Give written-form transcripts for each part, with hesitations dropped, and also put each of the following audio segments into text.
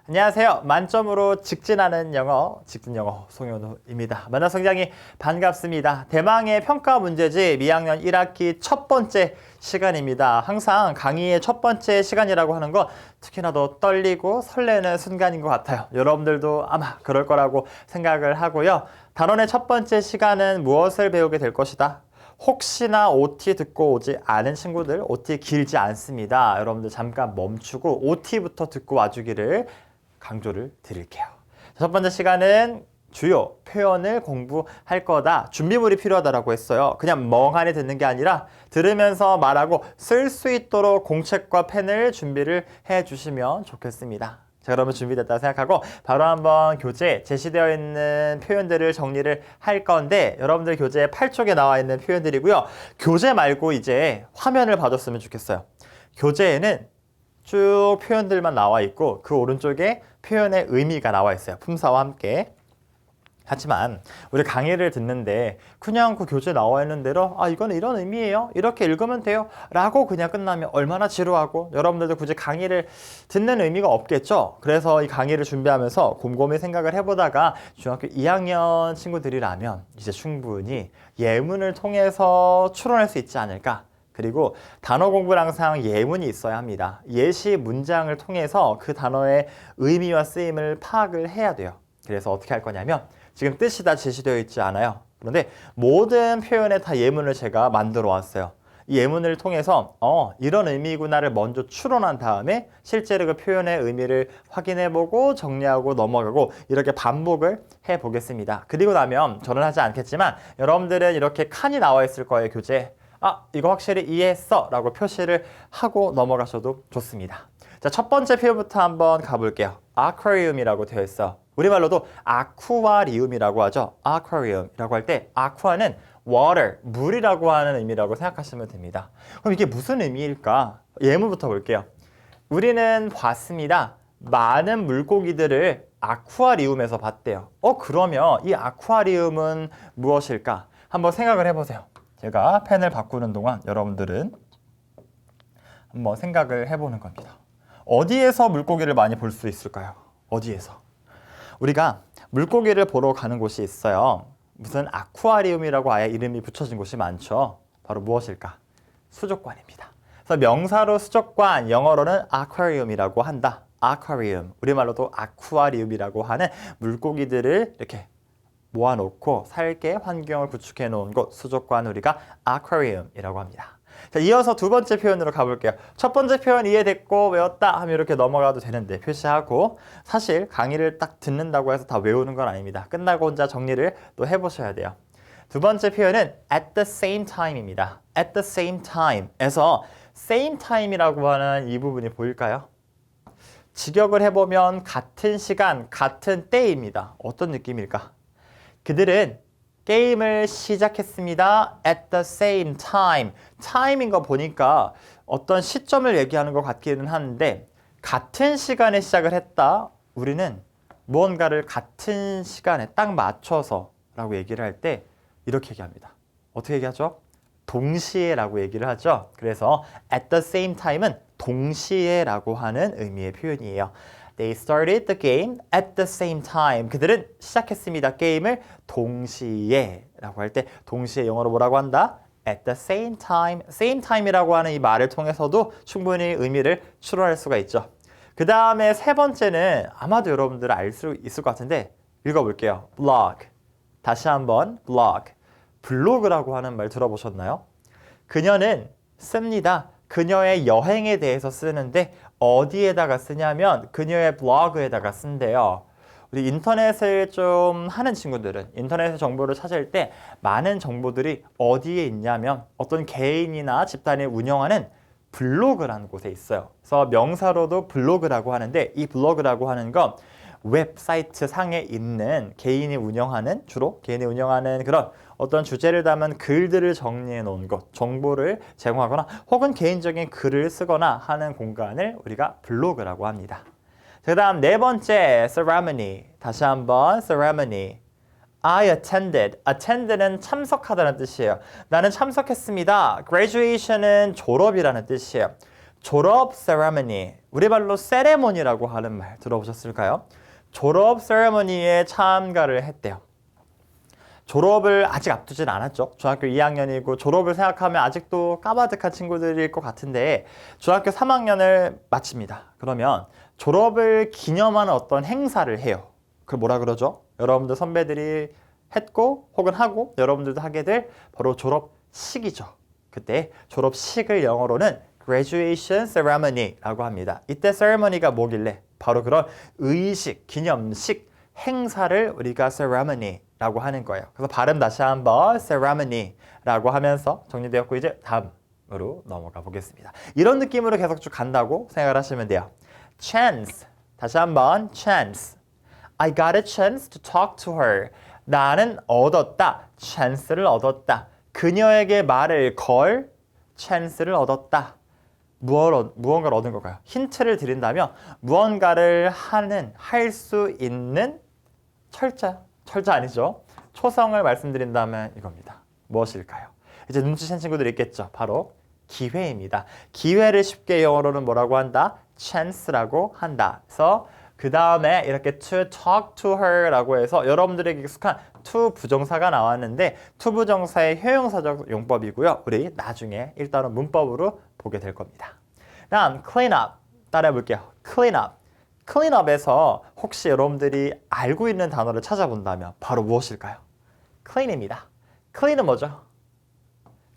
안녕하세요. 만점으로 직진하는 영어, 직진영어 송현우입니다. 만나 성장이 반갑습니다. 대망의 평가 문제집 2학년 1학기 첫 번째 시간입니다. 항상 강의의 첫 번째 시간이라고 하는 건 특히나 더 떨리고 설레는 순간인 것 같아요. 여러분들도 아마 그럴 거라고 생각을 하고요. 단원의 첫 번째 시간은 무엇을 배우게 될 것이다. 혹시나 OT 듣고 오지 않은 친구들, OT 길지 않습니다. 여러분들 잠깐 멈추고 OT부터 듣고 와주기를 강조를 드릴게요. 첫 번째 시간은 주요 표현을 공부할 거다. 준비물이 필요하다라고 했어요. 그냥 멍하니 듣는 게 아니라 들으면서 말하고 쓸 수 있도록 공책과 펜을 준비를 해주시면 좋겠습니다. 자, 그러면 준비됐다 생각하고 바로 한번 교재에 제시되어 있는 표현들을 정리를 할 건데 여러분들 교재 8쪽에 나와 있는 표현들이고요. 교재 말고 이제 화면을 봐줬으면 좋겠어요. 교재에는 쭉 표현들만 나와 있고 그 오른쪽에 표현의 의미가 나와 있어요. 품사와 함께. 하지만 우리 강의를 듣는데 그냥 그 교재에 나와 있는 대로 이거는 이런 의미예요. 이렇게 읽으면 돼요. 라고 그냥 끝나면 얼마나 지루하고 여러분들도 굳이 강의를 듣는 의미가 없겠죠. 그래서 이 강의를 준비하면서 곰곰이 생각을 해보다가 중학교 2학년 친구들이라면 이제 충분히 예문을 통해서 추론할 수 있지 않을까. 그리고 단어 공부는 항상 예문이 있어야 합니다. 예시 문장을 통해서 그 단어의 의미와 쓰임을 파악을 해야 돼요. 그래서 어떻게 할 거냐면 지금 뜻이 다 제시되어 있지 않아요. 그런데 모든 표현에 다 예문을 제가 만들어 왔어요. 이 예문을 통해서 이런 의미구나를 먼저 추론한 다음에 실제로 그 표현의 의미를 확인해보고 정리하고 넘어가고 이렇게 반복을 해보겠습니다. 그리고 나면 저는 하지 않겠지만 여러분들은 이렇게 칸이 나와 있을 거예요. 교재에. 이거 확실히 이해했어 라고 표시를 하고 넘어가셔도 좋습니다. 자, 첫 번째 표현부터 한번 가볼게요. 아쿠아리움이라고 되어 있어. 우리말로도 아쿠아리움이라고 하죠. 아쿠아리움이라고 할 때 아쿠아는 water, 물이라고 하는 의미라고 생각하시면 됩니다. 그럼 이게 무슨 의미일까? 예문부터 볼게요. 우리는 봤습니다. 많은 물고기들을 아쿠아리움에서 봤대요. 그러면 이 아쿠아리움은 무엇일까? 한번 생각을 해보세요. 제가 펜을 바꾸는 동안 여러분들은 한번 생각을 해보는 겁니다. 어디에서 물고기를 많이 볼 수 있을까요? 어디에서? 우리가 물고기를 보러 가는 곳이 있어요. 무슨 아쿠아리움이라고 아예 이름이 붙여진 곳이 많죠. 바로 무엇일까? 수족관입니다. 그래서 명사로 수족관, 영어로는 아쿠아리움이라고 한다. 아쿠아리움, 우리말로도 아쿠아리움이라고 하는 물고기들을 이렇게 모아놓고 살게 환경을 구축해 놓은 곳, 수족관 우리가 아쿠아리움이라고 합니다. 자, 이어서 두 번째 표현으로 가볼게요. 첫 번째 표현 이해됐고 외웠다 하면 이렇게 넘어가도 되는데 표시하고 사실 강의를 딱 듣는다고 해서 다 외우는 건 아닙니다. 끝나고 혼자 정리를 또 해보셔야 돼요. 두 번째 표현은 at the same time입니다. at the same time에서 same time이라고 하는 이 부분이 보일까요? 직역을 해보면 같은 시간, 같은 때입니다. 어떤 느낌일까? 그들은 게임을 시작했습니다. at the same time. time인 거 보니까 어떤 시점을 얘기하는 것 같기는 하는데 같은 시간에 시작을 했다. 우리는 무언가를 같은 시간에 딱 맞춰서 라고 얘기를 할 때 이렇게 얘기합니다. 어떻게 얘기하죠? 동시에 라고 얘기를 하죠. 그래서 at the same time은 동시에 라고 하는 의미의 표현이에요. They started the game at the same time. 그들은 시작했습니다. 게임을 동시에 라고 할 때 동시에 영어로 뭐라고 한다? At the same time. same time이라고 하는 이 말을 통해서도 충분히 의미를 추론할 수가 있죠. 그 다음에 세 번째는 아마도 여러분들 알 수 있을 것 같은데 읽어볼게요. blog. 다시 한번 blog. 블로그라고 하는 말 들어보셨나요? 그녀는 씁니다. 그녀의 여행에 대해서 쓰는데 어디에다가 쓰냐면 그녀의 블로그에다가 쓴대요. 우리 인터넷을 좀 하는 친구들은 인터넷의 정보를 찾을 때 많은 정보들이 어디에 있냐면 어떤 개인이나 집단이 운영하는 블로그라는 곳에 있어요. 그래서 명사로도 블로그라고 하는데 이 블로그라고 하는 건 웹사이트 상에 있는 주로 개인이 운영하는 그런 어떤 주제를 담은 글들을 정리해 놓은 것, 정보를 제공하거나 혹은 개인적인 글을 쓰거나 하는 공간을 우리가 블로그라고 합니다. 그 다음 네 번째, ceremony. 다시 한번 ceremony. I attended. attend는 참석하다는 뜻이에요. 나는 참석했습니다. graduation은 졸업이라는 뜻이에요. 졸업 세레머니, 우리 말로 세레모니라고 하는 말 들어보셨을까요? 졸업 세레머니에 참가를 했대요. 졸업을 아직 앞두진 않았죠. 중학교 2학년이고 졸업을 생각하면 아직도 까마득한 친구들일 것 같은데 중학교 3학년을 마칩니다. 그러면 졸업을 기념하는 어떤 행사를 해요. 그걸 뭐라 그러죠? 여러분들 선배들이 했고 혹은 하고 여러분들도 하게 될 바로 졸업식이죠. 그때 졸업식을 영어로는 graduation ceremony라고 합니다. 이때 ceremony가 뭐길래 바로 그런 의식, 기념식, 행사를 우리가 ceremony라고 하는 거예요. 그래서 발음 다시 한번 ceremony라고 하면서 정리되었고 이제 다음으로 넘어가 보겠습니다. 이런 느낌으로 계속 쭉 간다고 생각을 하시면 돼요. chance, 다시 한번 chance. I got a chance to talk to her. 나는 얻었다, chance를 얻었다. 그녀에게 말을 걸 chance를 얻었다. 무언가를 얻은 걸까요? 힌트를 드린다면 무언가를 할 수 있는 철자 아니죠? 초성을 말씀드린다면 이겁니다. 무엇일까요? 이제 눈치챈 친구들이 있겠죠. 바로 기회입니다. 기회를 쉽게 영어로는 뭐라고 한다? chance라고 한다. 그래서 그 다음에 이렇게 to talk to her 라고 해서 여러분들에게 익숙한 to 부정사가 나왔는데 to 부정사의 효용사적 용법이고요. 우리 나중에 일단은 문법으로 보게 될 겁니다. 다음 clean up 따라해 볼게요. clean up. clean up에서 혹시 여러분들이 알고 있는 단어를 찾아본다면 바로 무엇일까요? clean입니다. clean은 뭐죠?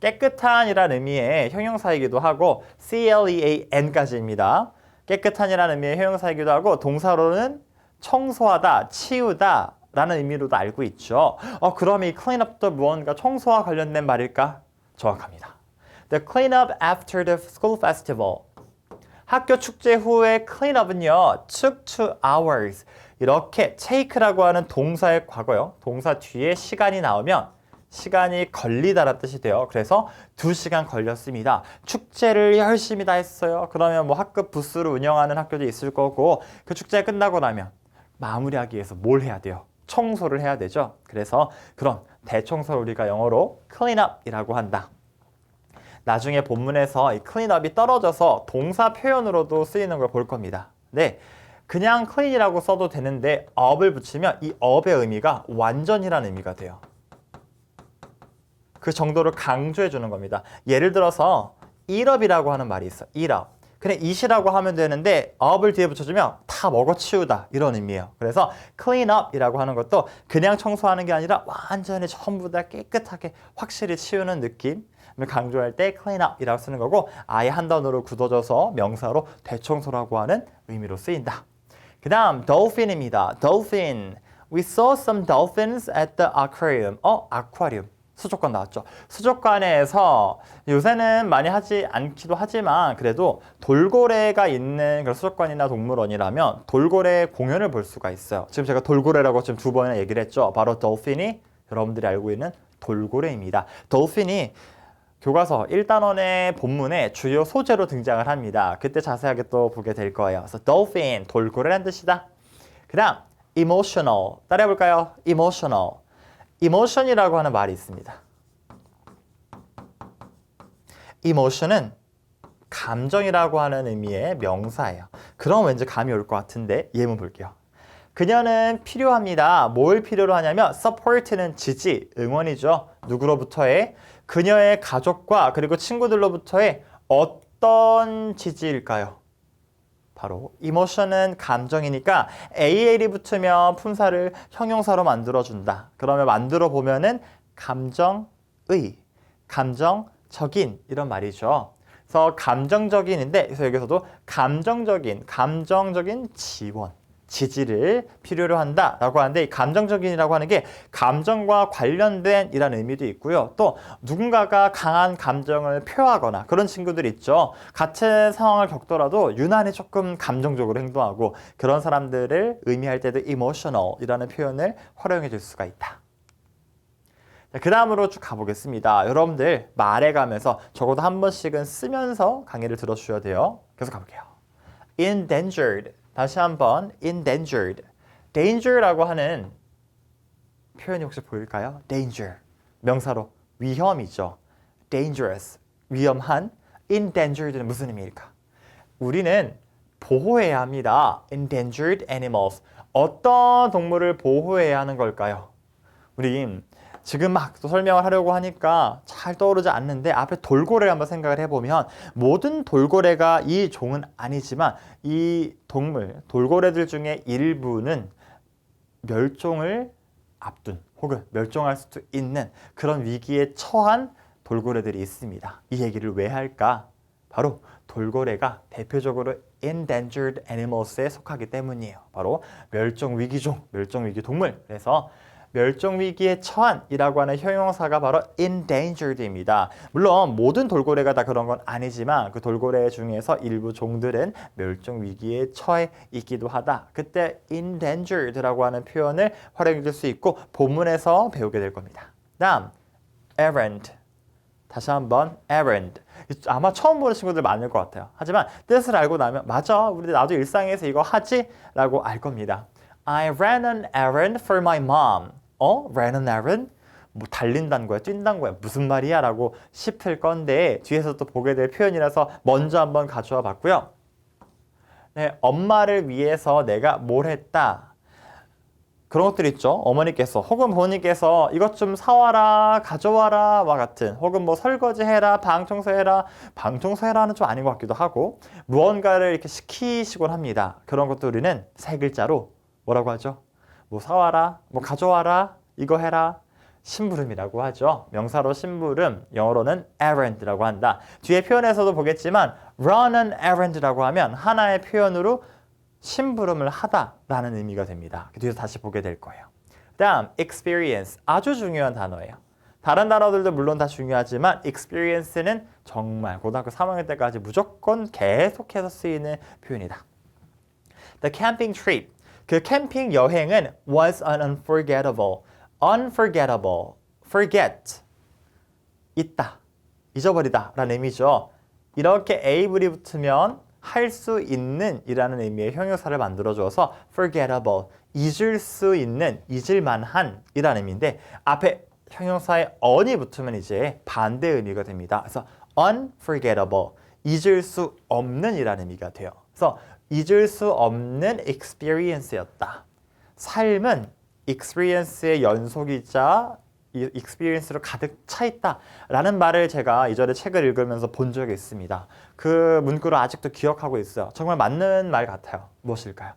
깨끗한이라는 의미의 형용사이기도 하고 clean까지입니다. 깨끗한이라는 의미의 형용사이기도 하고 동사로는 청소하다, 치우다 라는 의미로도 알고 있죠. 그럼 이 clean up도 무언가 청소와 관련된 말일까? 정확합니다. The clean up after the school festival. 학교 축제 후에 clean up은요, took 2 hours. 이렇게 take라고 하는 동사의 과거요. 동사 뒤에 시간이 나오면 시간이 걸리다라는 뜻이 돼요. 그래서 2시간 걸렸습니다. 축제를 열심히 다 했어요. 그러면 뭐 학급 부스를 운영하는 학교도 있을 거고 그 축제 끝나고 나면 마무리하기 위해서 뭘 해야 돼요? 청소를 해야 되죠. 그래서 그런 대청소를 우리가 영어로 clean up이라고 한다. 나중에 본문에서 이 clean up이 떨어져서 동사 표현으로도 쓰이는 걸 볼 겁니다. 네, 그냥 clean이라고 써도 되는데 up을 붙이면 이 up의 의미가 완전이라는 의미가 돼요. 그 정도를 강조해 주는 겁니다. 예를 들어서 eat up이라고 하는 말이 있어. eat up. 그냥 eat이라고 하면 되는데 up을 뒤에 붙여주면 다 먹어치우다 이런 의미예요. 그래서 clean up이라고 하는 것도 그냥 청소하는 게 아니라 완전히 전부 다 깨끗하게 확실히 치우는 느낌을 강조할 때 clean up이라고 쓰는 거고 아예 한 단어로 굳어져서 명사로 대청소라고 하는 의미로 쓰인다. 그 다음 dolphin입니다. dolphin. We saw some dolphins at the aquarium. 아쿠아리움. 수족관 나왔죠. 수족관에서 요새는 많이 하지 않기도 하지만 그래도 돌고래가 있는 그런 수족관이나 동물원이라면 돌고래 공연을 볼 수가 있어요. 지금 제가 돌고래라고 지금 2번이나 얘기를 했죠. 바로 dolphin이 여러분들이 알고 있는 돌고래입니다. dolphin이 교과서 1단원의 본문에 주요 소재로 등장을 합니다. 그때 자세하게 또 보게 될 거예요. 그래서 dolphin, 돌고래라는 뜻이다. 그 다음 emotional, 따라해볼까요? emotional. emotion이라고 하는 말이 있습니다. emotion은 감정이라고 하는 의미의 명사예요. 그럼 왠지 감이 올 것 같은데 예문 볼게요. 그녀는 필요합니다. 뭘 필요로 하냐면 support는 지지, 응원이죠. 누구로부터의? 그녀의 가족과 그리고 친구들로부터의 어떤 지지일까요? 바로 emotion은 감정이니까 AL이 붙으면 품사를 형용사로 만들어준다. 그러면 만들어 보면은 감정의, 감정적인 이런 말이죠. 그래서 감정적인인데 그래서 여기서도 감정적인 지원, 지지를 필요로 한다라고 하는데 이 감정적인이라고 하는 게 감정과 관련된 이라는 의미도 있고요. 또 누군가가 강한 감정을 표하거나 그런 친구들 있죠. 같은 상황을 겪더라도 유난히 조금 감정적으로 행동하고 그런 사람들을 의미할 때도 emotional이라는 표현을 활용해 줄 수가 있다. 그 다음으로 쭉 가보겠습니다. 여러분들 말해가면서 적어도 한 번씩은 쓰면서 강의를 들어주셔야 돼요. 계속 가볼게요. endangered. 다시 한번 endangered. danger라고 하는 표현이 혹시 보일까요? danger. 명사로 위험이죠. dangerous. 위험한. endangered는 무슨 의미일까? 우리는 보호해야 합니다. Endangered animals. 어떤 동물을 보호해야 하는 걸까요? 우리 지금 막 또 설명을 하려고 하니까 잘 떠오르지 않는데 앞에 돌고래를 한번 생각을 해보면 모든 돌고래가 이 종은 아니지만 이 동물, 돌고래들 중에 일부는 멸종을 앞둔 혹은 멸종할 수도 있는 그런 위기에 처한 돌고래들이 있습니다. 이 얘기를 왜 할까? 바로 돌고래가 대표적으로 endangered animals에 속하기 때문이에요. 바로 멸종위기종, 멸종위기 동물. 그래서 멸종위기에 처한이라고 하는 형용사가 바로 endangered입니다. 물론 모든 돌고래가 다 그런 건 아니지만 그 돌고래 중에서 일부 종들은 멸종위기에 처해 있기도 하다. 그때 endangered라고 하는 표현을 활용해 줄 수 있고 본문에서 배우게 될 겁니다. 다음, errand. 다시 한번 errand. 아마 처음 보는 친구들 많을 것 같아요. 하지만 뜻을 알고 나면 맞아, 우리 나도 일상에서 이거 하지? 라고 알 겁니다. I ran an errand for my mom. ran an errand? 뭐 달린다는 거야, 뛴다는 거야, 무슨 말이야? 라고 싶을 건데 뒤에서 또 보게 될 표현이라서 먼저 한번 가져와 봤고요. 네, 엄마를 위해서 내가 뭘 했다. 그런 것들 있죠. 어머니께서 혹은 부모님께서 이것 좀 사와라, 가져와라 와 같은, 혹은 뭐 설거지해라, 방 청소해라. 방 청소해라는 좀 아닌 것 같기도 하고 무언가를 이렇게 시키시곤 합니다. 그런 것도 우리는 세 글자로 뭐라고 하죠? 뭐 사와라, 뭐 가져와라, 이거 해라. 심부름이라고 하죠. 명사로 심부름, 영어로는 errand라고 한다. 뒤에 표현에서도 보겠지만 run an errand라고 하면 하나의 표현으로 심부름을 하다라는 의미가 됩니다. 그 뒤에서 다시 보게 될 거예요. 다음, experience. 아주 중요한 단어예요. 다른 단어들도 물론 다 중요하지만 experience는 정말 고등학교 3학년 때까지 무조건 계속해서 쓰이는 표현이다. The camping trip. 그 캠핑 여행은 was an unforgettable. unforgettable. forget. 있다. 잊어버리다 라는 의미죠. 이렇게 able이 붙으면 할 수 있는 이라는 의미의 형용사를 만들어줘서 forgettable, 잊을 수 있는, 잊을 만한 이라는 의미인데 앞에 형용사에 on이 붙으면 이제 반대 의미가 됩니다. 그래서 unforgettable, 잊을 수 없는 이라는 의미가 돼요. 그래서 잊을 수 없는 experience였다. 삶은 experience의 연속이자 이 experience로 가득 차 있다라는 말을 제가 이전에 책을 읽으면서 본 적이 있습니다. 그 문구를 아직도 기억하고 있어요. 정말 맞는 말 같아요. 무엇일까요?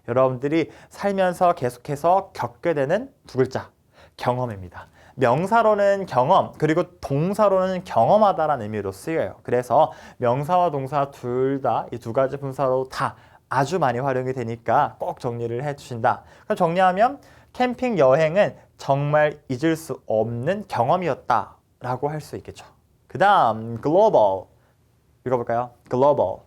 여러분들이 살면서 계속해서 겪게 되는 두 글자, 경험입니다. 명사로는 경험, 그리고 동사로는 경험하다라는 의미로 쓰여요. 그래서 명사와 동사 둘 다 이 두 가지 분사로 다 아주 많이 활용이 되니까 꼭 정리를 해주신다. 그럼 정리하면 캠핑 여행은 정말 잊을 수 없는 경험이었다라고 할 수 있겠죠. 그 다음 global. 읽어볼까요? global.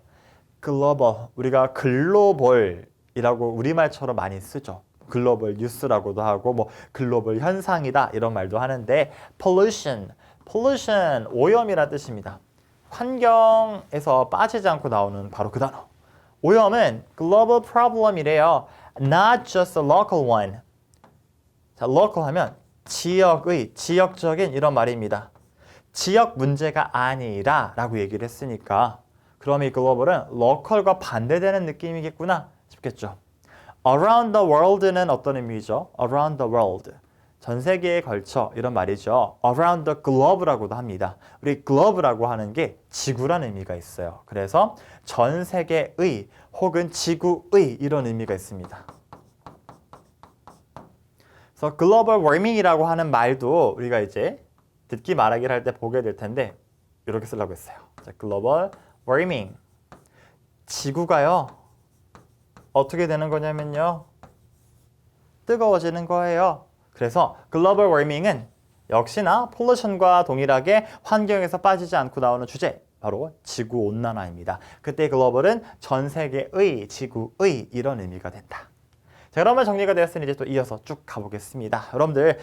global. 우리가 글로벌이라고 우리말처럼 많이 쓰죠. 글로벌 뉴스라고도 하고 뭐 글로벌 현상이다 이런 말도 하는데 pollution. pollution 오염이라는 뜻입니다. 환경에서 빠지지 않고 나오는 바로 그 단어. 오염은 global problem이래요. Not just a local one. 자, local 하면 지역의, 지역적인 이런 말입니다. 지역 문제가 아니라 라고 얘기를 했으니까 그럼 이 글로벌은 local과 반대되는 느낌이겠구나 싶겠죠. Around the world는 어떤 의미죠? Around the world. 전 세계에 걸쳐 이런 말이죠. Around the globe라고도 합니다. 우리 globe라고 하는 게 지구라는 의미가 있어요. 그래서 전 세계의 혹은 지구의 이런 의미가 있습니다. 그래서 글로벌 워밍이라고 하는 말도 우리가 이제 듣기 말하기를 할 때 보게 될 텐데 이렇게 쓰려고 했어요. 자, 글로벌 워밍. 지구가요. 어떻게 되는 거냐면요. 뜨거워지는 거예요. 그래서 글로벌 워밍은 역시나 폴루션과 동일하게 환경에서 빠지지 않고 나오는 주제. 바로 지구온난화입니다. 그때 글로벌은 전 세계의, 지구의 이런 의미가 된다. 자, 그러면 정리가 되었으니 이제 또 이어서 쭉 가보겠습니다. 여러분들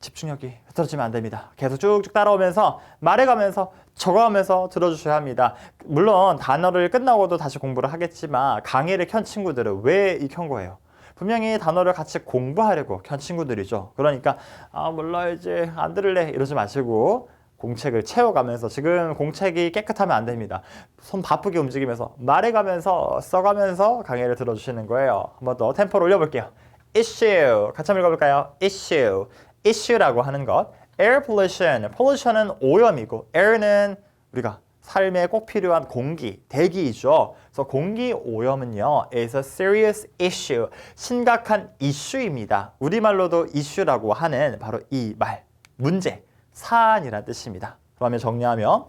집중력이 흐트러지면 안 됩니다. 계속 쭉쭉 따라오면서 말해가면서 적어가면서 들어주셔야 합니다. 물론 단어를 끝나고도 다시 공부를 하겠지만 강의를 켠 친구들은 왜 이 켠 거예요? 분명히 단어를 같이 공부하려고 켠 친구들이죠. 그러니까 몰라 이제 안 들을래 이러지 마시고 공책을 채워가면서 지금 공책이 깨끗하면 안 됩니다. 손 바쁘게 움직이면서 말해가면서 써가면서 강의를 들어주시는 거예요. 한 번 더 템포를 올려볼게요. issue 같이 한번 읽어볼까요? issue라고 하는 것. air pollution은 오염이고 air는 우리가 삶에 꼭 필요한 공기, 대기이죠. 그래서 공기 오염은요, is a serious issue, 심각한 이슈입니다. 우리말로도 이슈라고 하는 바로 이 말, 문제, 사안이라는 뜻입니다. 그러면 정리하면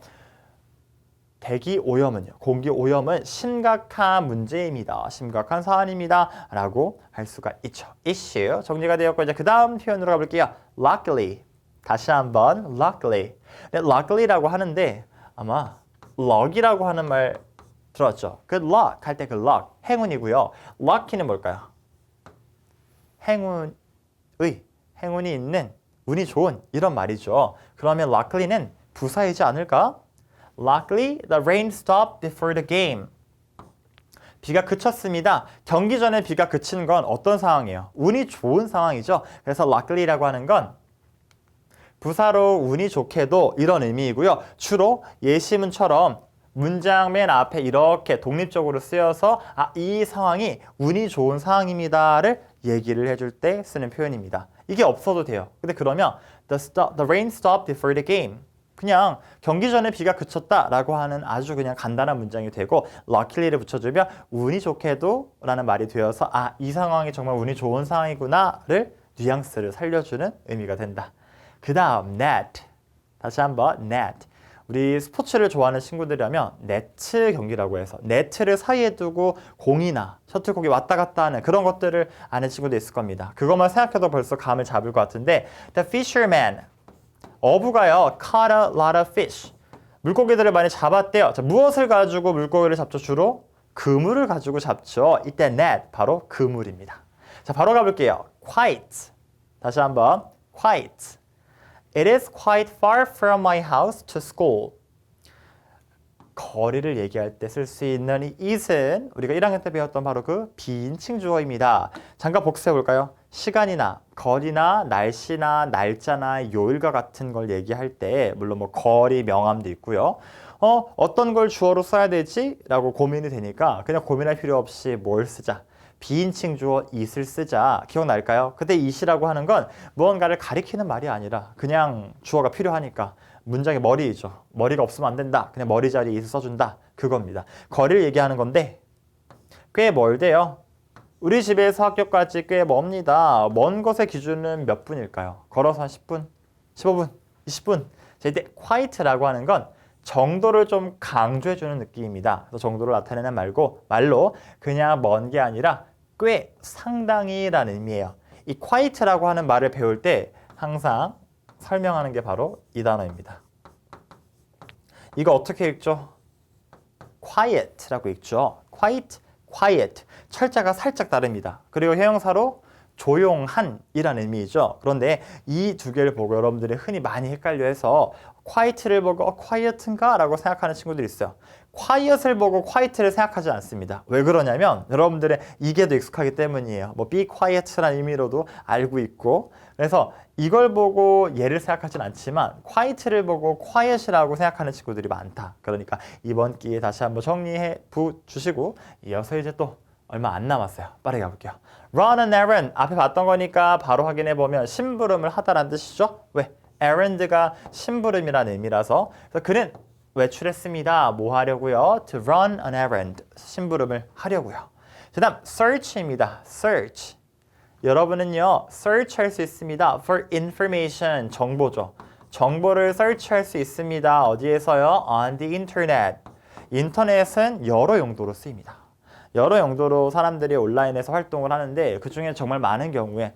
대기 오염은요, 공기 오염은 심각한 문제입니다. 심각한 사안입니다. 라고 할 수가 있죠. issue 정리가 되었고 이제 그 다음 표현으로 가볼게요. luckily 다시 한번 luckily. 네, luckily라고 하는데 아마 luck이라고 하는 말 들었죠? good luck 할 때 그 luck 행운이고요. lucky는 뭘까요? 행운이 있는 운이 좋은 이런 말이죠. 그러면 luckily는 부사이지 않을까? Luckily, the rain stopped before the game. 비가 그쳤습니다. 경기 전에 비가 그친 건 어떤 상황이에요? 운이 좋은 상황이죠. 그래서 luckily라고 하는 건 부사로 운이 좋게도 이런 의미이고요. 주로 예시문처럼 문장 맨 앞에 이렇게 독립적으로 쓰여서 이 상황이 운이 좋은 상황입니다를 얘기를 해줄 때 쓰는 표현입니다. 이게 없어도 돼요. 근데 그러면 the rain stopped before the game. 그냥 경기 전에 비가 그쳤다라고 하는 아주 그냥 간단한 문장이 되고 luckily를 붙여주면 운이 좋게도 라는 말이 되어서 이 상황이 정말 운이 좋은 상황이구나를 뉘앙스를 살려주는 의미가 된다. 그 다음 net. 다시 한번 net. 우리 스포츠를 좋아하는 친구들이라면 네트 경기라고 해서 네트를 사이에 두고 공이나 셔틀콕이 왔다 갔다 하는 그런 것들을 아는 친구도 있을 겁니다. 그것만 생각해도 벌써 감을 잡을 것 같은데 The fisherman. 어부가요 caught a lot of fish. 물고기들을 많이 잡았대요. 자, 무엇을 가지고 물고기를 잡죠? 주로 그물을 가지고 잡죠. 이때 net 바로 그물입니다. 자, 바로 가볼게요. quite. 다시 한번 quite. It is quite far from my house to school. 거리를 얘기할 때 쓸 수 있는 이 it은 우리가 1학년 때 배웠던 바로 그 비인칭 주어입니다. 잠깐 복습해 볼까요? 시간이나 거리나 날씨나 날짜나 요일과 같은 걸 얘기할 때 물론 뭐 거리 명함도 있고요. 어떤 걸 주어로 써야 되지? 라고 고민이 되니까 그냥 고민할 필요 없이 뭘 쓰자. 비인칭 주어 it을 쓰자. 기억날까요? 그때 it이라고 하는 건 무언가를 가리키는 말이 아니라 그냥 주어가 필요하니까 문장의 머리이죠. 머리가 없으면 안 된다. 그냥 머리 자리에 it을 써준다. 그겁니다. 거리를 얘기하는 건데 꽤 멀대요. 우리 집에서 학교까지 꽤 멉니다. 먼 것의 기준은 몇 분일까요? 걸어서 한 10분, 15분, 20분. 자, 이때 quite라고 하는 건 정도를 좀 강조해주는 느낌입니다. 그래서 정도를 나타내는 말로 그냥 먼 게 아니라 꽤 상당히라는 의미예요. 이 quite라고 하는 말을 배울 때 항상 설명하는 게 바로 이 단어입니다. 이거 어떻게 읽죠? quiet라고 읽죠. quiet. 철자가 살짝 다릅니다. 그리고 형용사로 조용한 이란 의미이죠. 그런데 이 두 개를 보고 여러분들이 흔히 많이 헷갈려해서 quiet를 보고 quiet인가? 라고 생각하는 친구들이 있어요. quiet을 보고 quiet를 생각하지 않습니다. 왜 그러냐면 여러분들의 이게 더 익숙하기 때문이에요. 뭐 be quiet라는 의미로도 알고 있고 그래서 이걸 보고 얘를 생각하진 않지만 quiet를 보고 quiet이라고 생각하는 친구들이 많다. 그러니까 이번 기회에 다시 한번 정리해 주시고 이어서 이제 또 얼마 안 남았어요. 빠르게 가볼게요. Run an errand. 앞에 봤던 거니까 바로 확인해보면 심부름을 하다라는 뜻이죠. 왜? errand가 심부름이라는 의미라서 그래서 그는 외출했습니다. 뭐 하려고요? To run an errand. 심부름을 하려고요. 그 다음 search입니다. search. 여러분은요. search 할 수 있습니다. for information. 정보죠. 정보를 search할 수 있습니다. 어디에서요? On the internet. 인터넷은 여러 용도로 쓰입니다. 여러 용도로 사람들이 온라인에서 활동을 하는데 그중에 정말 많은 경우에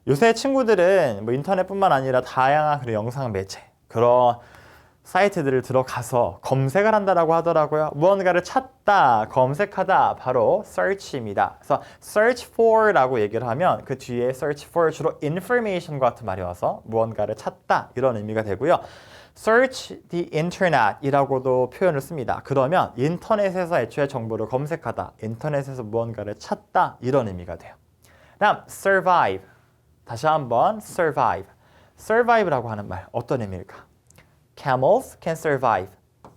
요새 친구들은 뭐 인터넷뿐만 아니라 다양한 그런 영상 매체 그런 사이트들을 들어가서 검색을 한다라고 하더라고요. 무언가를 찾다, 검색하다 바로 search입니다. 그래서 search for라고 얘기를 하면 그 뒤에 search for 주로 information 같은 말이 와서 무언가를 찾다 이런 의미가 되고요. search the internet 이라고도 표현을 씁니다. 그러면 인터넷에서 애초에 정보를 검색하다, 인터넷에서 무언가를 찾다 이런 의미가 돼요. 다음 survive. 다시 한번 survive. survive라고 하는 말 어떤 의미일까? Camels can survive.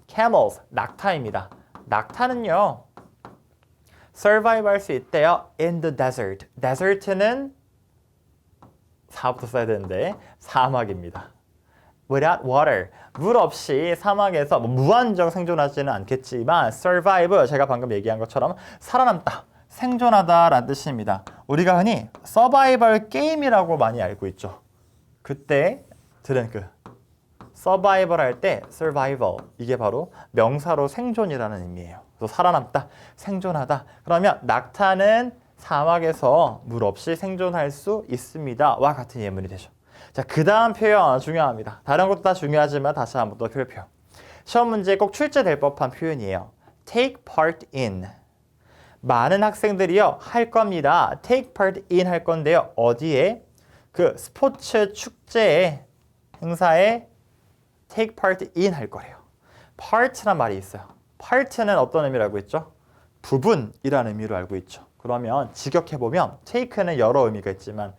Camels, 낙타입니다. 낙타는요. survive 할 수 있대요. in the desert. desert는 4부터 써야 되는데 사막입니다. without water. 물 없이 사막에서 무한정 생존하지는 않겠지만 survive, 제가 방금 얘기한 것처럼 살아남다, 생존하다라는 뜻입니다. 우리가 흔히 서바이벌 게임이라고 많이 알고 있죠. 그때 들은 그 서바이벌 할 때 survival, 이게 바로 명사로 생존이라는 의미예요. 그래서 살아남다, 생존하다. 그러면 낙타는 사막에서 물 없이 생존할 수 있습니다. 와 같은 예문이 되죠. 자, 그 다음 표현 중요합니다. 다른 것도 다 중요하지만 다시 한번 더 표현. 시험 문제에 꼭 출제될 법한 표현이에요. take part in. 많은 학생들이요 할 겁니다. take part in 할 건데요. 어디에? 그 스포츠 축제에, 행사에 take part in 할 거래요. part란 말이 있어요. part는 어떤 의미라고 했죠? 부분이라는 의미로 알고 있죠. 그러면 직역해보면 take는 여러 의미가 있지만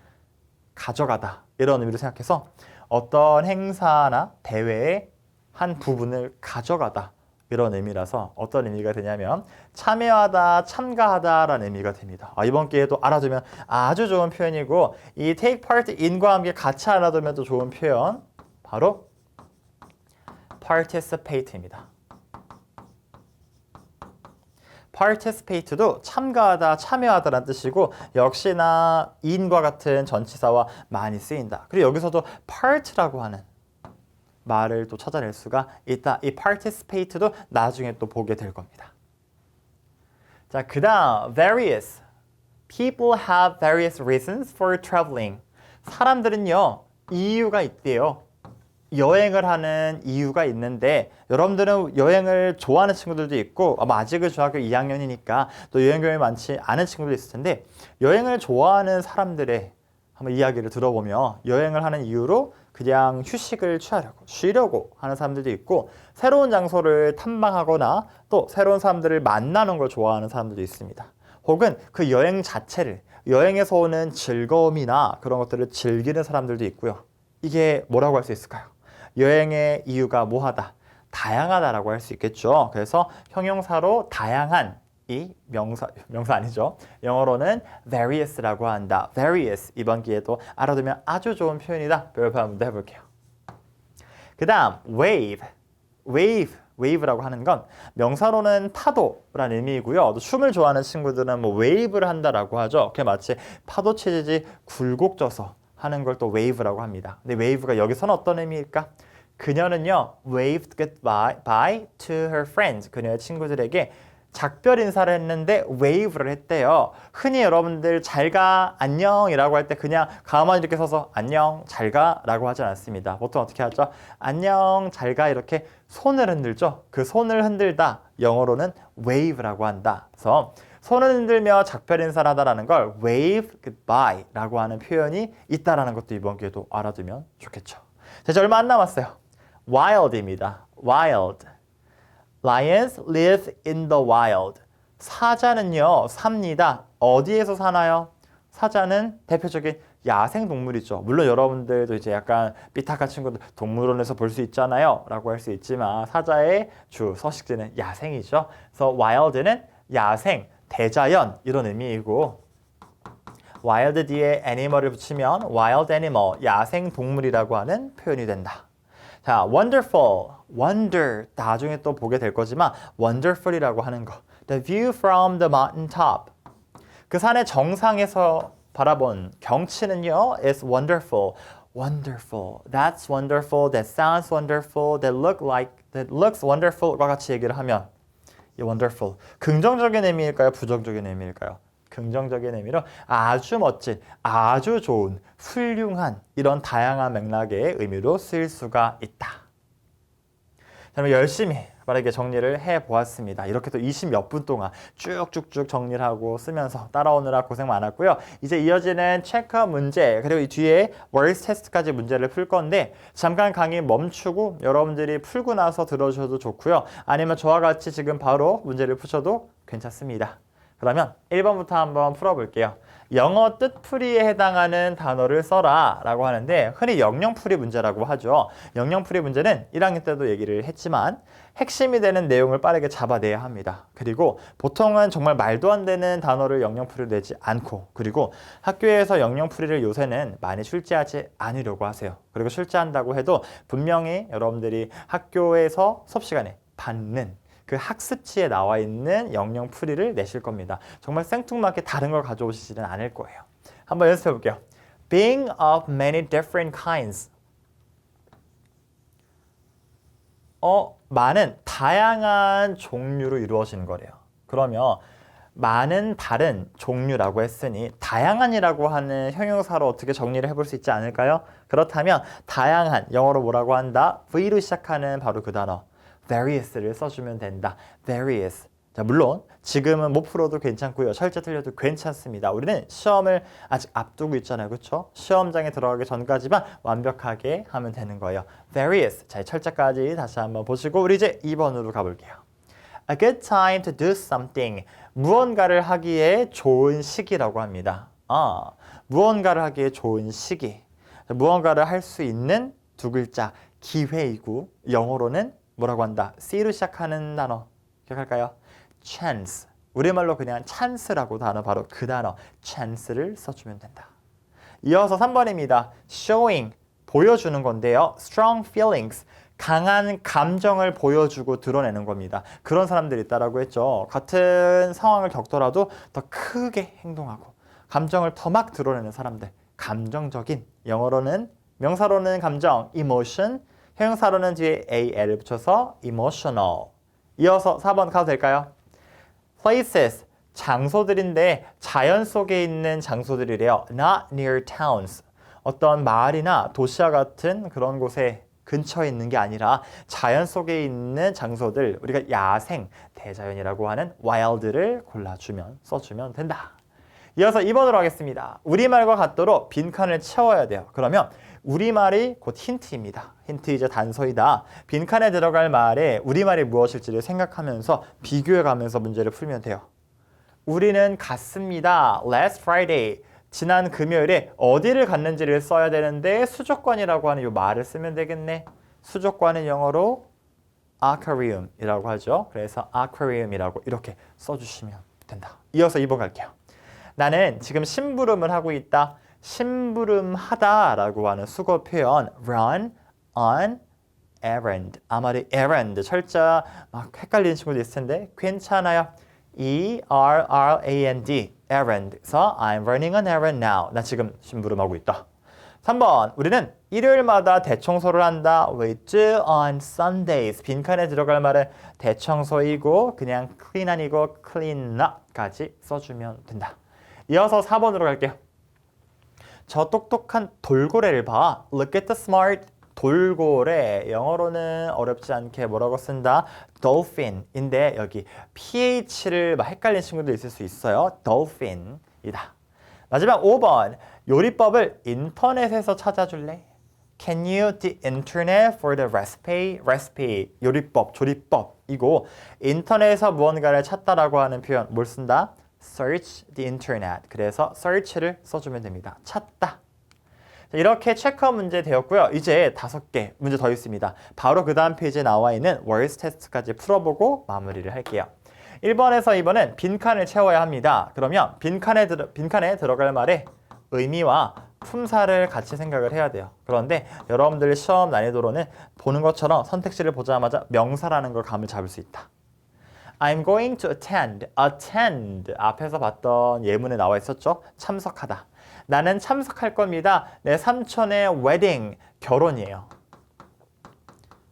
가져가다 이런 의미로 생각해서 어떤 행사나 대회의 한 부분을 가져가다 이런 의미라서 어떤 의미가 되냐면 참여하다, 참가하다라는 의미가 됩니다. 이번 기회에도 알아두면 아주 좋은 표현이고, 이 take part in과 함께 같이 알아두면 또 좋은 표현, 바로 participate입니다. participate도 참가하다, 참여하다라는 뜻이고 역시나 in과 같은 전치사와 많이 쓰인다. 그리고 여기서도 part라고 하는 말을 또 찾아낼 수가 있다. 이 participate도 나중에 또 보게 될 겁니다. 자, 그 다음 various. People have various reasons for traveling. 사람들은요 이유가 있대요. 여행을 하는 이유가 있는데, 여러분들은 여행을 좋아하는 친구들도 있고 아마 아직은 중학교 2학년이니까 또 여행 경험이 많지 않은 친구들도 있을 텐데, 여행을 좋아하는 사람들의 한번 이야기를 들어보면 여행을 하는 이유로 그냥 휴식을 취하려고, 쉬려고 하는 사람들도 있고, 새로운 장소를 탐방하거나 또 새로운 사람들을 만나는 걸 좋아하는 사람들도 있습니다. 혹은 그 여행 자체를, 여행에서 오는 즐거움이나 그런 것들을 즐기는 사람들도 있고요. 이게 뭐라고 할 수 있을까요? 여행의 이유가 뭐하다, 다양하다라고 할 수 있겠죠. 그래서 형용사로 다양한, 이 명사 아니죠. 영어로는 various라고 한다. various, 이번 기회에도 알아두면 아주 좋은 표현이다. 별표 한번 해볼게요. 그 다음 wave라고 하는 건 명사로는 파도라는 의미이고요. 또 춤을 좋아하는 친구들은 뭐 wave를 한다라고 하죠. 그게 마치 파도 치듯이 굴곡져서 하는 걸 또 wave라고 합니다. 근데 wave가 여기서는 어떤 의미일까? 그녀는요 waved goodbye to her friends. 그녀의 친구들에게 작별 인사를 했는데 wave를 했대요. 흔히 여러분들 잘가, 안녕이라고 할 때 그냥 가만히 이렇게 서서 안녕, 잘가 라고 하지 않습니다. 보통 어떻게 하죠? 안녕, 잘가, 이렇게 손을 흔들죠. 그 손을 흔들다, 영어로는 wave라고 한다. 그래서 손을 흔들며 작별 인사를 하다라는 걸 wave goodbye 라고 하는 표현이 있다라는 것도 이번 기회에도 알아두면 좋겠죠. 자, 이제 얼마 안 남았어요. wild입니다. wild. Lions live in the wild. 사자는요, 삽니다. 어디에서 사나요? 사자는 대표적인 야생 동물이죠. 물론 여러분들도 이제 약간 삐딱한 친구들 동물원에서 볼 수 있잖아요 라고 할 수 있지만, 사자의 주 서식지는 야생이죠. 그래서 wild는 야생, 대자연 이런 의미이고, wild 뒤에 animal을 붙이면 wild animal, 야생 동물이라고 하는 표현이 된다. 자, wonderful, wonder, 나중에 또 보게 될 거지만 wonderful이라고 하는 거. The view from the mountain top. 그 산의 정상에서 바라본 경치는요 is wonderful. wonderful, that's wonderful, that sounds wonderful, that looks wonderful과 같이 얘기를 하면 이 wonderful, 긍정적인 의미일까요? 부정적인 의미일까요? 긍정적인 의미로 아주 멋진, 아주 좋은, 훌륭한, 이런 다양한 맥락의 의미로 쓰일 수가 있다. 그러면 열심히 빠르게 정리를 해보았습니다. 이렇게 또 20몇 분 동안 쭉쭉쭉 정리를 하고 쓰면서 따라오느라 고생 많았고요. 이제 이어지는 체크 문제, 그리고 이 뒤에 월스 테스트까지 문제를 풀 건데, 잠깐 강의 멈추고 여러분들이 풀고 나서 들어주셔도 좋고요. 아니면 저와 같이 지금 바로 문제를 푸셔도 괜찮습니다. 그러면 1번부터 한번 풀어볼게요. 영어 뜻풀이에 해당하는 단어를 써라 라고 하는데 흔히 영영풀이 문제라고 하죠. 영영풀이 문제는 1학년 때도 얘기를 했지만 핵심이 되는 내용을 빠르게 잡아내야 합니다. 그리고 보통은 정말 말도 안 되는 단어를 영영풀이로 내지 않고 그리고 학교에서 영영풀이를 요새는 많이 출제하지 않으려고 하세요. 그리고 출제한다고 해도 분명히 여러분들이 학교에서 수업 시간에 받는 그 학습지에 나와 있는 영영풀이를 내실 겁니다. 정말 생뚱맞게 다른 걸 가져오시지는 않을 거예요. 한번 연습해 볼게요. Being of many different kinds. 많은 다양한 종류로 이루어지는 거래요. 그러면 많은 다른 종류라고 했으니 다양한이라고 하는 형용사로 어떻게 정리를 해볼 수 있지 않을까요? 그렇다면 다양한, 영어로 뭐라고 한다? V로 시작하는 바로 그 단어 various를 써주면 된다. various. 자, 물론 지금은 못 풀어도 괜찮고요. 철제 틀려도 괜찮습니다. 우리는 시험을 아직 앞두고 있잖아요. 그렇죠? 시험장에 들어가기 전까지만 완벽하게 하면 되는 거예요. various. 자, 철자까지 다시 한번 보시고 우리 이제 2번으로 가볼게요. A good time to do something. 무언가를 하기에 좋은 시기라고 합니다. 무언가를 하기에 좋은 시기. 무언가를 할 수 있는 두 글자 기회이고 영어로는 뭐라고 한다? C로 시작하는 단어 기억할까요? chance. 우리말로 그냥 찬스라고 단어 바로 그 단어 chance를 써주면 된다. 이어서 3번입니다. showing. 보여주는 건데요. strong feelings. 강한 감정을 보여주고 드러내는 겁니다. 그런 사람들이 있다라고 했죠. 같은 상황을 겪더라도 더 크게 행동하고 감정을 더 막 드러내는 사람들. 감정적인. 영어로는 명사로는 감정, emotion. 형용사로는 뒤에 AL을 붙여서 emotional. 이어서 4번 가도 될까요? places, 장소들인데 자연 속에 있는 장소들이래요. not near towns. 어떤 마을이나 도시와 같은 그런 곳에 근처에 있는 게 아니라 자연 속에 있는 장소들, 우리가 야생, 대자연이라고 하는 wild를 골라주면, 써주면 된다. 이어서 2번으로 하겠습니다. 우리말과 같도록 빈칸을 채워야 돼요. 그러면 우리말이 곧 힌트입니다. 힌트이자 단서이다. 빈칸에 들어갈 말에 우리말이 무엇일지를 생각하면서 비교해가면서 문제를 풀면 돼요. 우리는 갔습니다. Last Friday. 지난 금요일에 어디를 갔는지를 써야 되는데 수족관이라고 하는 이 말을 쓰면 되겠네. 수족관은 영어로 aquarium이라고 하죠. 그래서 aquarium이라고 이렇게 써주시면 된다. 이어서 2번 갈게요. 나는 지금 심부름을 하고 있다. 심부름하다라고 하는 수거 표현 run on errand. 아마도 errand 철자 막 헷갈리는 친구도 있을 텐데 괜찮아요. E-R-R-A-N-D errand. 그래서 I'm running an errand now. 나 지금 심부름하고 있다. 3번 우리는 일요일마다 대청소를 한다. We do on Sundays. 빈칸에 들어갈 말은 대청소이고 그냥 clean 아니고 clean up까지 써주면 된다. 이어서 4번으로 갈게요. 저 똑똑한 돌고래를 봐. Look at the smart 돌고래. 영어로는 어렵지 않게 뭐라고 쓴다? dolphin인데 여기 PH를 막 헷갈리는 친구들 있을 수 있어요. dolphin이다. 마지막 5번. 요리법을 인터넷에서 찾아줄래? Can you the internet for the recipe? recipe. 요리법, 조리법이고 인터넷에서 무언가를 찾다라고 하는 표현 뭘 쓴다? search the internet. 그래서 search를 써주면 됩니다. 찾다. 이렇게 체크아웃 문제 되었고요. 이제 5개 문제 더 있습니다. 바로 그 다음 페이지에 나와 있는 월스 테스트까지 풀어보고 마무리를 할게요. 1번에서 2번은 빈칸을 채워야 합니다. 그러면 빈칸에 들어갈 말의 의미와 품사를 같이 생각을 해야 돼요. 그런데 여러분들 시험 난이도로는 보는 것처럼 선택지를 보자마자 명사라는 걸 감을 잡을 수 있다. I'm going to attend. attend. 앞에서 봤던 예문에 나와 있었죠? 참석하다. 나는 참석할 겁니다. 내 삼촌의 wedding. 결혼이에요.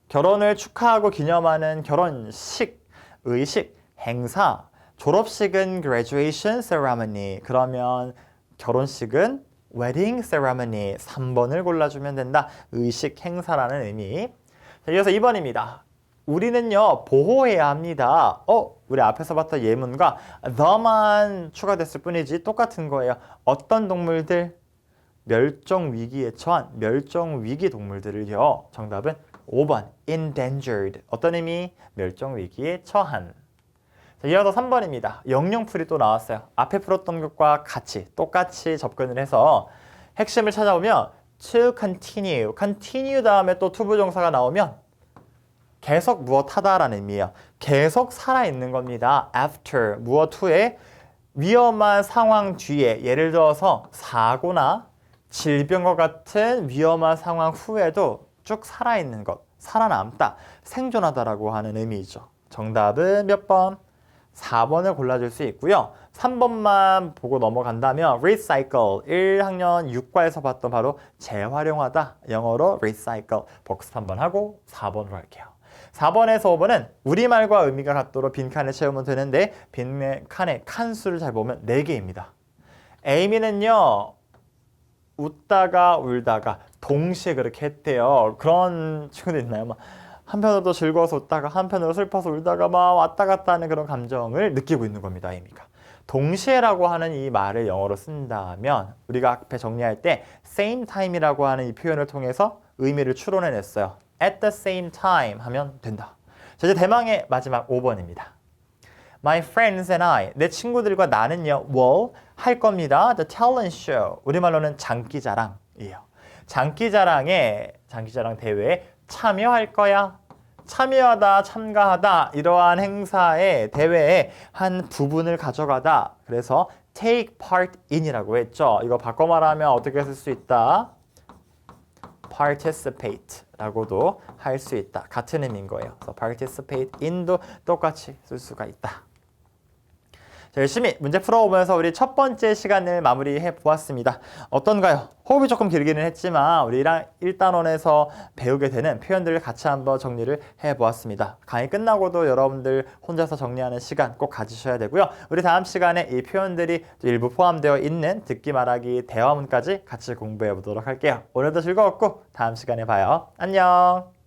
결혼을 축하하고 기념하는 결혼식, 의식, 행사. 졸업식은 graduation ceremony. 그러면 결혼식은 wedding ceremony. 3번을 골라주면 된다. 의식, 행사라는 의미. 자, 이어서 2번입니다. 우리는요 보호해야 합니다. 우리 앞에서 봤던 예문과 the만 추가됐을 뿐이지 똑같은 거예요. 어떤 동물들? 멸종 위기에 처한 멸종 위기 동물들을요. 정답은 5번 endangered. 어떤 의미? 멸종 위기에 처한. 자, 이어서 3번입니다. 영영풀이 또 나왔어요. 앞에 풀었던 것과 같이 똑같이 접근을 해서 핵심을 찾아보면 to continue, continue 다음에 또 투부정사가 나오면 계속 무엇 하다라는 의미예요. 계속 살아있는 겁니다. after, 무엇 후에 위험한 상황 뒤에 예를 들어서 사고나 질병과 같은 위험한 상황 후에도 쭉 살아있는 것, 살아남다, 생존하다라고 하는 의미죠. 정답은 몇 번? 4번을 골라줄 수 있고요. 3번만 보고 넘어간다면 recycle, 1학년 6과에서 봤던 바로 재활용하다, 영어로 recycle, 복습 한번 하고 4번으로 할게요. 4번에서 5번은 우리말과 의미가 같도록 빈칸을 채우면 되는데 빈칸의 칸수를 잘 보면 4개입니다. 에이미는요. 웃다가 울다가 동시에 그렇게 했대요. 그런 친구도 있나요? 막 한편으로 즐거워서 웃다가 한편으로 슬퍼서 울다가 막 왔다 갔다 하는 그런 감정을 느끼고 있는 겁니다. 에이미가. 동시에라고 하는 이 말을 영어로 쓴다면 우리가 앞에 정리할 때 same time이라고 하는 이 표현을 통해서 의미를 추론해냈어요. at the same time 하면 된다. 자, 이제 대망의 마지막 5번입니다. My friends and I, 내 친구들과 나는요, will 할 겁니다. The talent show, 우리말로는 장기자랑이에요. 장기자랑 대회에 참여할 거야. 참여하다, 참가하다, 이러한 행사에, 대회에 한 부분을 가져가다. 그래서 take part in이라고 했죠. 이거 바꿔 말하면 어떻게 쓸 수 있다? participate 라고도 할 수 있다. 같은 의미인 거예요. 그래서 participate in도 똑같이 쓸 수가 있다. 자, 열심히 문제 풀어보면서 우리 첫 번째 시간을 마무리해 보았습니다. 어떤가요? 호흡이 조금 길기는 했지만 우리랑 1단원에서 배우게 되는 표현들을 같이 한번 정리를 해보았습니다. 강의 끝나고도 여러분들 혼자서 정리하는 시간 꼭 가지셔야 되고요. 우리 다음 시간에 이 표현들이 일부 포함되어 있는 듣기 말하기 대화문까지 같이 공부해 보도록 할게요. 오늘도 즐거웠고 다음 시간에 봐요. 안녕.